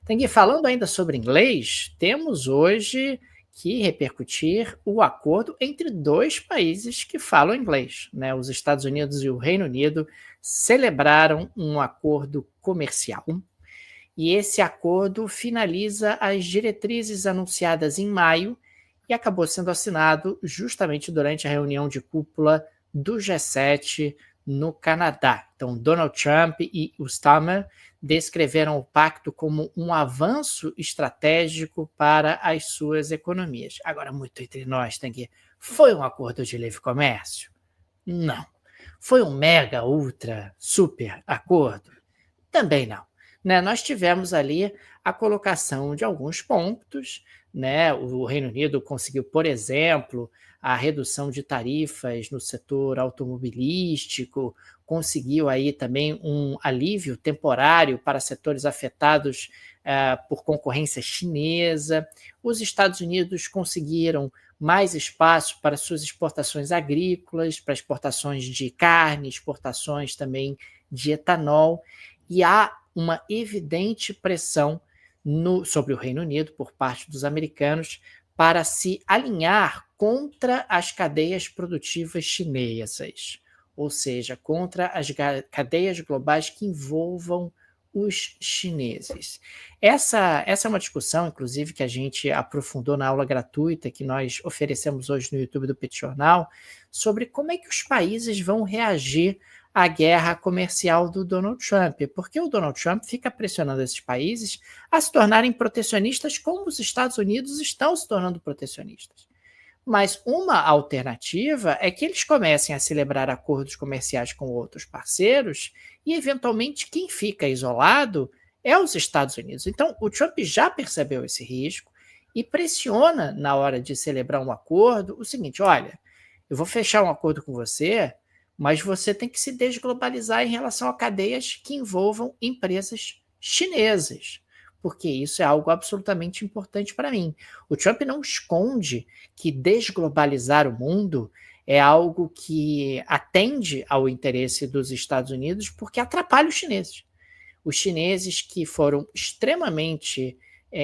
Tanguy, falando ainda sobre inglês, temos hoje que repercutir o acordo entre dois países que falam inglês, né? Os Estados Unidos e o Reino Unido celebraram um acordo comercial e esse acordo finaliza as diretrizes anunciadas em maio e acabou sendo assinado justamente durante a reunião de cúpula do G7 no Canadá. Então, Donald Trump e o Starmer descreveram o pacto como um avanço estratégico para as suas economias. Agora, muito entre nós, tem que foi um acordo de livre comércio? Não. Foi um mega, ultra, super acordo? Também não. Né? Nós tivemos ali a colocação de alguns pontos, né? O Reino Unido conseguiu, por exemplo, a redução de tarifas no setor automobilístico, conseguiu aí também um alívio temporário para setores afetados por concorrência chinesa. Os Estados Unidos conseguiram mais espaço para suas exportações agrícolas, para exportações de carne, exportações também de etanol, e há uma evidente pressão sobre o Reino Unido por parte dos americanos para se alinhar contra as cadeias produtivas chinesas, ou seja, contra as cadeias globais que envolvam os chineses. Essa é uma discussão, inclusive, que a gente aprofundou na aula gratuita que nós oferecemos hoje no YouTube do Petit Jornal, sobre como é que os países vão reagir à guerra comercial do Donald Trump, porque o Donald Trump fica pressionando esses países a se tornarem protecionistas como os Estados Unidos estão se tornando protecionistas. Mas uma alternativa é que eles comecem a celebrar acordos comerciais com outros parceiros e, eventualmente, quem fica isolado é os Estados Unidos. Então, o Trump já percebeu esse risco e pressiona, na hora de celebrar um acordo, o seguinte: olha, eu vou fechar um acordo com você, mas você tem que se desglobalizar em relação a cadeias que envolvam empresas chinesas, porque isso é algo absolutamente importante para mim. O Trump não esconde que desglobalizar o mundo é algo que atende ao interesse dos Estados Unidos porque atrapalha os chineses. Os chineses que foram extremamente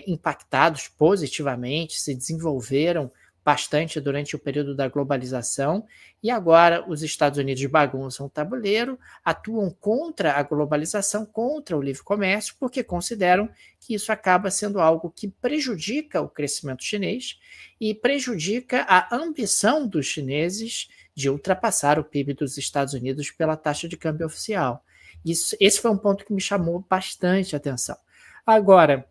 impactados positivamente, se desenvolveram bastante durante o período da globalização, e agora os Estados Unidos bagunçam o tabuleiro, atuam contra a globalização, contra o livre comércio, porque consideram que isso acaba sendo algo que prejudica o crescimento chinês e prejudica a ambição dos chineses de ultrapassar o PIB dos Estados Unidos pela taxa de câmbio oficial. Esse foi um ponto que me chamou bastante atenção. Agora,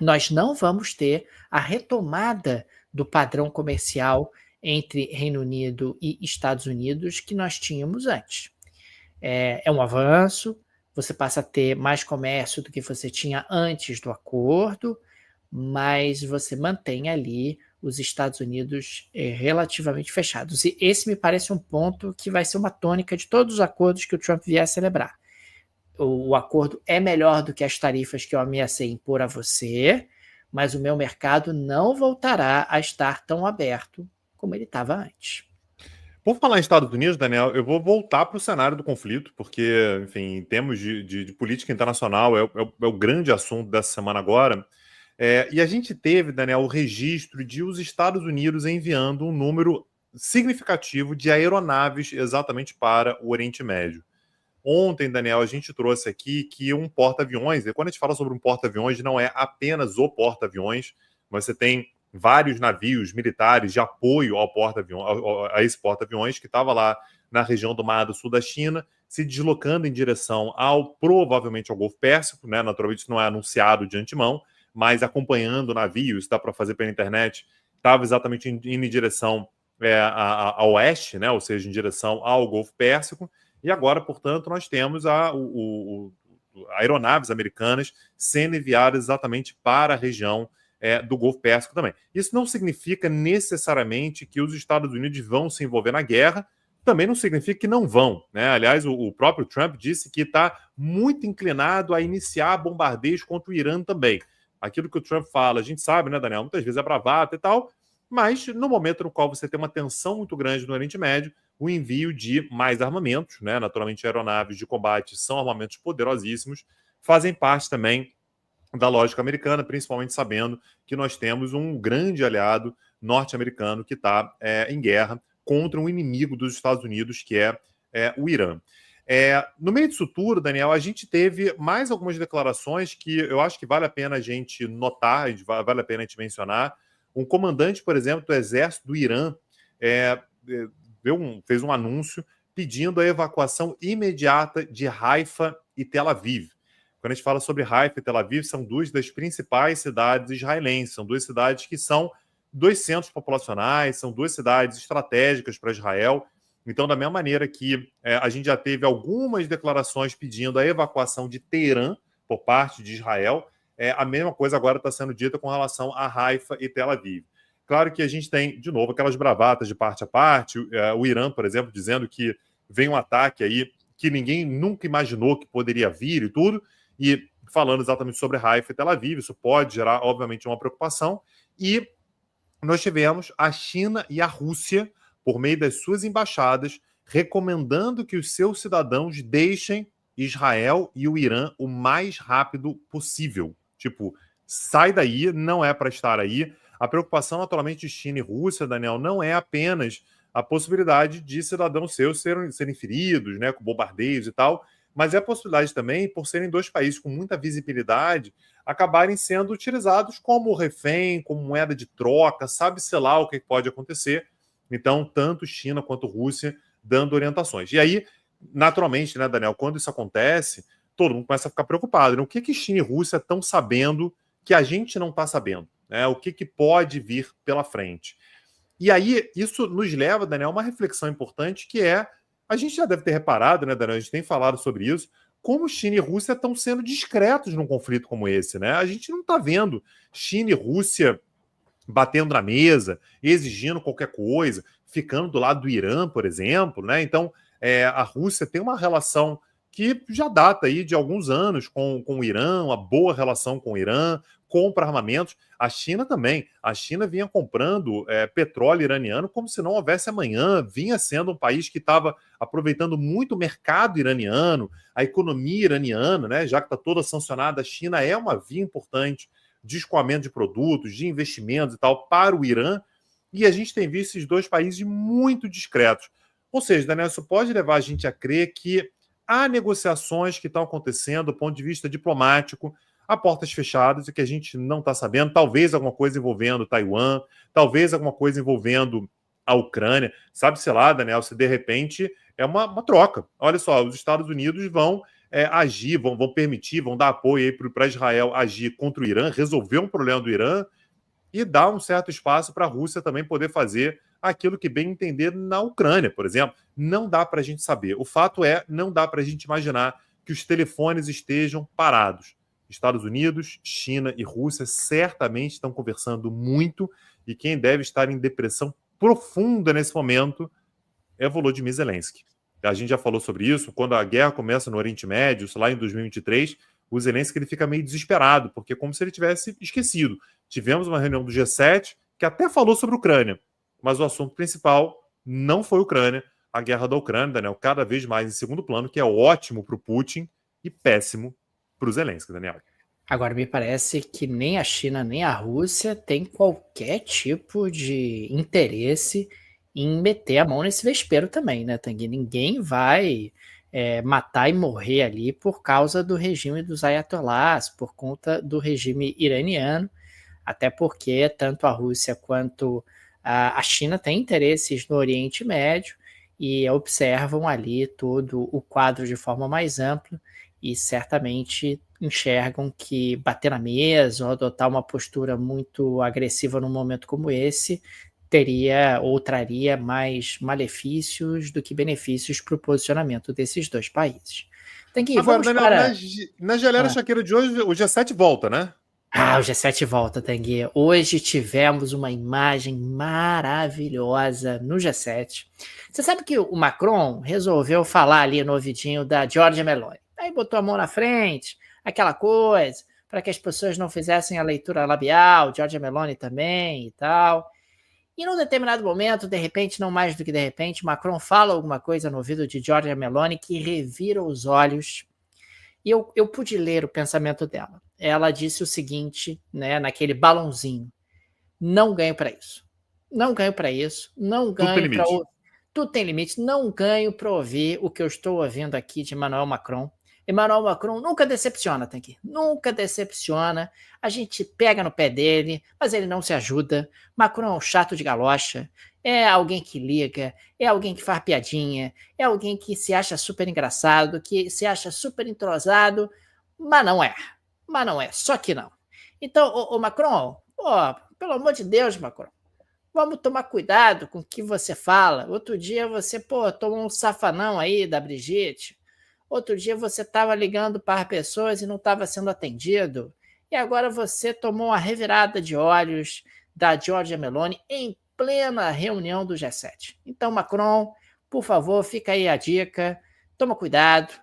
nós não vamos ter a retomada do padrão comercial entre Reino Unido e Estados Unidos que nós tínhamos antes. É um avanço, você passa a ter mais comércio do que você tinha antes do acordo, mas você mantém ali os Estados Unidos relativamente fechados. E esse me parece um ponto que vai ser uma tônica de todos os acordos que o Trump vier a celebrar. O acordo é melhor do que as tarifas que eu ameacei impor a você, mas o meu mercado não voltará a estar tão aberto como ele estava antes. Por falar em Estados Unidos, Daniel, eu vou voltar para o cenário do conflito, porque, enfim, em termos de política internacional, é o grande assunto dessa semana agora. E a gente teve, Daniel, o registro de os Estados Unidos enviando um número significativo de aeronaves exatamente para o Oriente Médio. Ontem, Daniel, a gente trouxe aqui que um porta-aviões, e quando a gente fala sobre um porta-aviões, não é apenas o porta-aviões, você tem vários navios militares de apoio ao a esse porta-aviões que estava lá na região do Mar do Sul da China, se deslocando em direção provavelmente ao Golfo Pérsico, né? Naturalmente isso não é anunciado de antemão, mas acompanhando o navio, isso dá para fazer pela internet, estava exatamente indo em direção ao oeste, né? Ou seja, em direção ao Golfo Pérsico. E agora, portanto, nós temos aeronaves americanas sendo enviadas exatamente para a região do Golfo Pérsico também. Isso não significa necessariamente que os Estados Unidos vão se envolver na guerra, também não significa que não vão, né? Aliás, o próprio Trump disse que está muito inclinado a iniciar bombardeios contra o Irã também. Aquilo que o Trump fala, a gente sabe, né, Daniel? Muitas vezes é bravata e tal, mas no momento no qual você tem uma tensão muito grande no Oriente Médio, o envio de mais armamentos, né? Naturalmente, aeronaves de combate são armamentos poderosíssimos, fazem parte também da lógica americana, principalmente sabendo que nós temos um grande aliado norte-americano que está em guerra contra um inimigo dos Estados Unidos, que é o Irã. No meio disso tudo, Daniel, a gente teve mais algumas declarações que eu acho que vale a pena a gente notar, vale a pena a gente mencionar. Um comandante, por exemplo, do exército do Irã fez um anúncio pedindo a evacuação imediata de Haifa e Tel Aviv. Quando a gente fala sobre Haifa e Tel Aviv, são duas das principais cidades israelenses, são duas cidades que são dois centros populacionais, são duas cidades estratégicas para Israel. Então, da mesma maneira que a gente já teve algumas declarações pedindo a evacuação de Teherã por parte de Israel, a mesma coisa agora está sendo dita com relação a Haifa e Tel Aviv. Claro que a gente tem, de novo, aquelas bravatas de parte a parte, o Irã, por exemplo, dizendo que vem um ataque aí que ninguém nunca imaginou que poderia vir e tudo, e falando exatamente sobre Haifa e Tel Aviv, isso pode gerar, obviamente, uma preocupação, e nós tivemos a China e a Rússia, por meio das suas embaixadas, recomendando que os seus cidadãos deixem Israel e o Irã o mais rápido possível. Tipo, sai daí, não é para estar aí. A preocupação, naturalmente, de China e Rússia, Daniel, não é apenas a possibilidade de cidadãos seus serem feridos, né, com bombardeios e tal, mas é a possibilidade também, por serem dois países com muita visibilidade, acabarem sendo utilizados como refém, como moeda de troca, sabe-se lá o que pode acontecer. Então, tanto China quanto Rússia dando orientações. E aí, naturalmente, né, Daniel, quando isso acontece, todo mundo começa a ficar preocupado. Né? O que China e Rússia estão sabendo que a gente não está sabendo? Né? O que pode vir pela frente? E aí, isso nos leva, Daniel, a uma reflexão importante que a gente já deve ter reparado, né, Daniel, a gente tem falado sobre isso, como China e Rússia estão sendo discretos num conflito como esse, né? A gente não está vendo China e Rússia batendo na mesa, exigindo qualquer coisa, ficando do lado do Irã, por exemplo, né? Então, a Rússia tem uma relação que já data aí de alguns anos com o Irã, uma boa relação com o Irã, compra armamentos. A China também. A China vinha comprando petróleo iraniano como se não houvesse amanhã, vinha sendo um país que estava aproveitando muito o mercado iraniano, a economia iraniana, né? Já que está toda sancionada, a China é uma via importante de escoamento de produtos, de investimentos e tal, para o Irã, e a gente tem visto esses dois países muito discretos. Ou seja, Daniel, isso pode levar a gente a crer que há negociações que estão acontecendo do ponto de vista diplomático, a portas fechadas, e que a gente não está sabendo, talvez alguma coisa envolvendo Taiwan, talvez alguma coisa envolvendo a Ucrânia, sabe-se lá, Daniel, se de repente é uma troca. Olha só, os Estados Unidos vão agir, vão permitir, vão dar apoio para Israel agir contra o Irã, resolver um problema do Irã e dar um certo espaço para a Rússia também poder fazer aquilo que bem entender na Ucrânia, por exemplo. Não dá para a gente saber. O fato não dá para a gente imaginar que os telefones estejam parados. Estados Unidos, China e Rússia certamente estão conversando muito, e quem deve estar em depressão profunda nesse momento é Volodymyr Zelensky. A gente já falou sobre isso, quando a guerra começa no Oriente Médio, lá em 2023, o Zelensky ele fica meio desesperado, porque é como se ele tivesse esquecido. Tivemos uma reunião do G7 que até falou sobre a Ucrânia, mas o assunto principal não foi a Ucrânia, a guerra da Ucrânia, Daniel, cada vez mais em segundo plano, que é ótimo para o Putin e péssimo para o Zelensky, Daniel. Agora, me parece que nem a China nem a Rússia têm qualquer tipo de interesse em meter a mão nesse vespeiro também, né, Tanguy? Ninguém vai matar e morrer ali por causa do regime dos ayatollahs, por conta do regime iraniano, até porque tanto a Rússia quanto a China têm interesses no Oriente Médio e observam ali todo o quadro de forma mais ampla e certamente enxergam que bater na mesa ou adotar uma postura muito agressiva num momento como esse teria ou traria mais malefícios do que benefícios para o posicionamento desses dois países. Tanguy, Agora, vamos Daniel, para... na geleira chaqueira de hoje, o G7 volta, né? O G7 volta, Tanguy. Hoje tivemos uma imagem maravilhosa no G7. Você sabe que o Macron resolveu falar ali no ouvidinho da Giorgia Meloni. Aí botou a mão na frente, aquela coisa, para que as pessoas não fizessem a leitura labial, Giorgia Meloni também e tal. E num determinado momento, de repente, não mais do que de repente, Macron fala alguma coisa no ouvido de Giorgia Meloni que revira os olhos E eu pude ler o pensamento dela. Ela disse o seguinte, né, naquele balãozinho: não ganho para isso. Não ganho para isso. Não Tudo tem ganho para. limite. Tudo tem limite. Não ganho para ouvir o que eu estou ouvindo aqui de Emmanuel Macron. Emmanuel Macron nunca decepciona, Tanguy. Nunca decepciona. A gente pega no pé dele, mas ele não se ajuda. Macron é um chato de galocha. É alguém que liga, é alguém que faz piadinha, é alguém que se acha super engraçado, que se acha super entrosado, mas não é. Mas não é, só que não. Então, ô Macron, pelo amor de Deus, Macron, vamos tomar cuidado com o que você fala. Outro dia você, tomou um safanão aí da Brigitte. Outro dia você estava ligando para as pessoas e não estava sendo atendido. E agora você tomou uma revirada de olhos da Giorgia Meloni em plena reunião do G7. Então, Macron, por favor, fica aí a dica. Toma cuidado.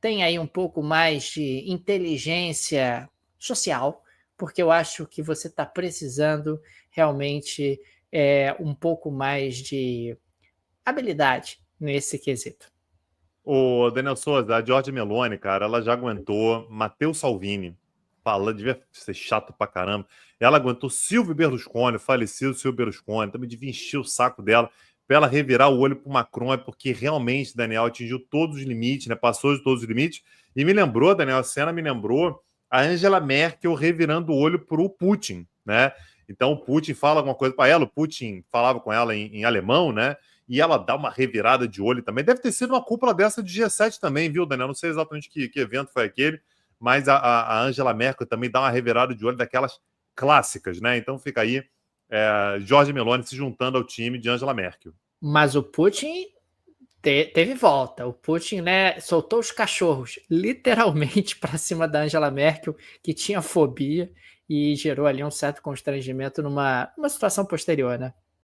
Tem aí um pouco mais de inteligência social, porque eu acho que você está precisando realmente um pouco mais de habilidade nesse quesito. O Daniel Souza, a Giorgia Meloni, cara, ela já aguentou Matteo Salvini, falando, devia ser chato pra caramba. Ela aguentou Silvio Berlusconi, falecido Silvio Berlusconi, também devia encher o saco dela pra ela revirar o olho pro Macron, é porque realmente, Daniel, atingiu todos os limites, né? Passou de todos os limites. E me lembrou, Daniel, a cena me lembrou a Angela Merkel revirando o olho pro Putin, né? Então o Putin fala alguma coisa para ela, o Putin falava com ela em alemão, né? E ela dá uma revirada de olho também. Deve ter sido uma cúpula dessa de G7 também, viu, Daniel? Não sei exatamente que evento foi aquele, mas a Angela Merkel também dá uma revirada de olho daquelas clássicas, né? Então fica aí Giorgia Meloni se juntando ao time de Angela Merkel. Mas o Putin teve volta. O Putin, né, soltou os cachorros literalmente para cima da Angela Merkel, que tinha fobia, e gerou ali um certo constrangimento numa situação posterior, né?